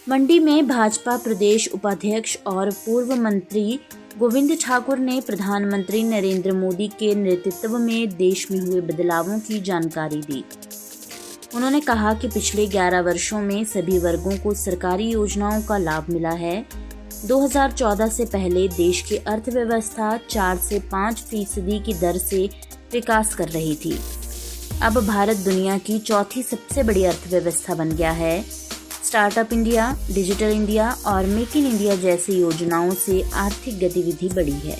मंडी में भाजपा प्रदेश उपाध्यक्ष और पूर्व मंत्री गोविंद ठाकुर ने प्रधानमंत्री नरेंद्र मोदी के नेतृत्व में देश में हुए बदलावों की जानकारी दी। उन्होंने कहा कि पिछले 11 वर्षों में सभी वर्गों को सरकारी योजनाओं का लाभ मिला है। 2014 से पहले देश की अर्थव्यवस्था 4 से 5% की दर से विकास कर रही थी। अब भारत दुनिया की चौथी सबसे बड़ी अर्थव्यवस्था बन गया है। स्टार्टअप इंडिया, डिजिटल इंडिया और मेक इन इंडिया जैसी योजनाओं से आर्थिक गतिविधि बढ़ी है।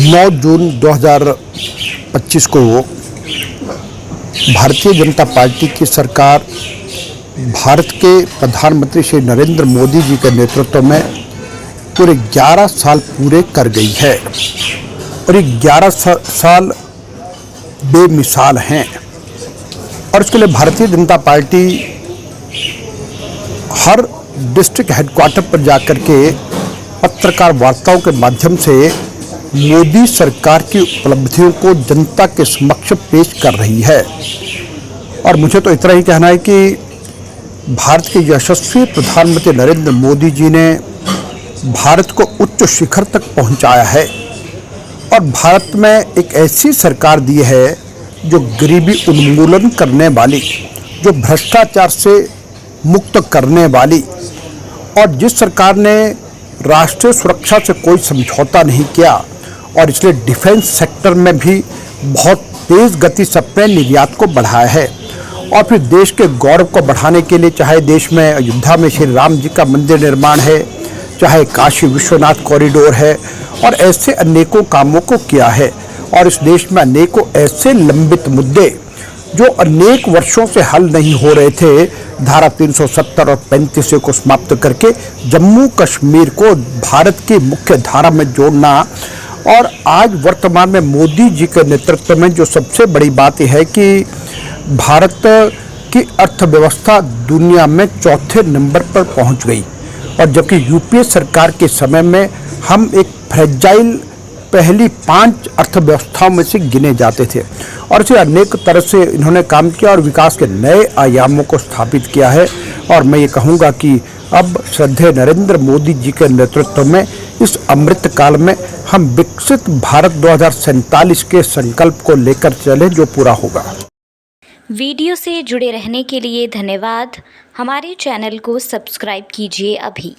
9 जून 2025 को भारतीय जनता पार्टी की सरकार भारत के प्रधानमंत्री श्री नरेंद्र मोदी जी के नेतृत्व में पूरे 11 साल पूरे कर गई है और ये 11 साल बेमिसाल हैं। और इसके लिए भारतीय जनता पार्टी हर डिस्ट्रिक्ट हेडक्वार्टर पर जाकर के पत्रकार वार्ताओं के माध्यम से मोदी सरकार की उपलब्धियों को जनता के समक्ष पेश कर रही है। और मुझे तो इतना ही कहना है कि भारत के यशस्वी प्रधानमंत्री नरेंद्र मोदी जी ने भारत को उच्च शिखर तक पहुंचाया है और भारत में एक ऐसी सरकार दी है जो गरीबी उन्मूलन करने वाली, जो भ्रष्टाचार से मुक्त करने वाली, और जिस सरकार ने राष्ट्रीय सुरक्षा से कोई समझौता नहीं किया और इसलिए डिफेंस सेक्टर में भी बहुत तेज़ गति से अपने निर्यात को बढ़ाया है। और फिर देश के गौरव को बढ़ाने के लिए चाहे देश में अयोध्या में श्री राम जी का मंदिर निर्माण है, चाहे काशी विश्वनाथ कॉरिडोर है, और ऐसे अनेकों कामों को किया है। और इस देश में अनेकों ऐसे लंबित मुद्दे जो अनेक वर्षों से हल नहीं हो रहे थे, धारा 370 और 35 को समाप्त करके जम्मू कश्मीर को भारत की मुख्य धारा में जोड़ना। और आज वर्तमान में मोदी जी के नेतृत्व में जो सबसे बड़ी बात यह है कि भारत की अर्थव्यवस्था दुनिया में चौथे नंबर पर पहुंच गई, और जबकि यूपीए सरकार के समय में हम एक फ्रेजाइल पहली 5 अर्थव्यवस्थाओं में से गिने जाते थे। और इसे अनेक तरह से इन्होंने काम किया और विकास के नए आयामों को स्थापित किया है। और मैं ये कहूँगा कि अब श्रद्धेय नरेंद्र मोदी जी के नेतृत्व में इस अमृत काल में हम विकसित भारत 2047 के संकल्प को लेकर चले, जो पूरा होगा। वीडियो से जुड़े रहने के लिए धन्यवाद। हमारे चैनल को सब्सक्राइब कीजिए अभी।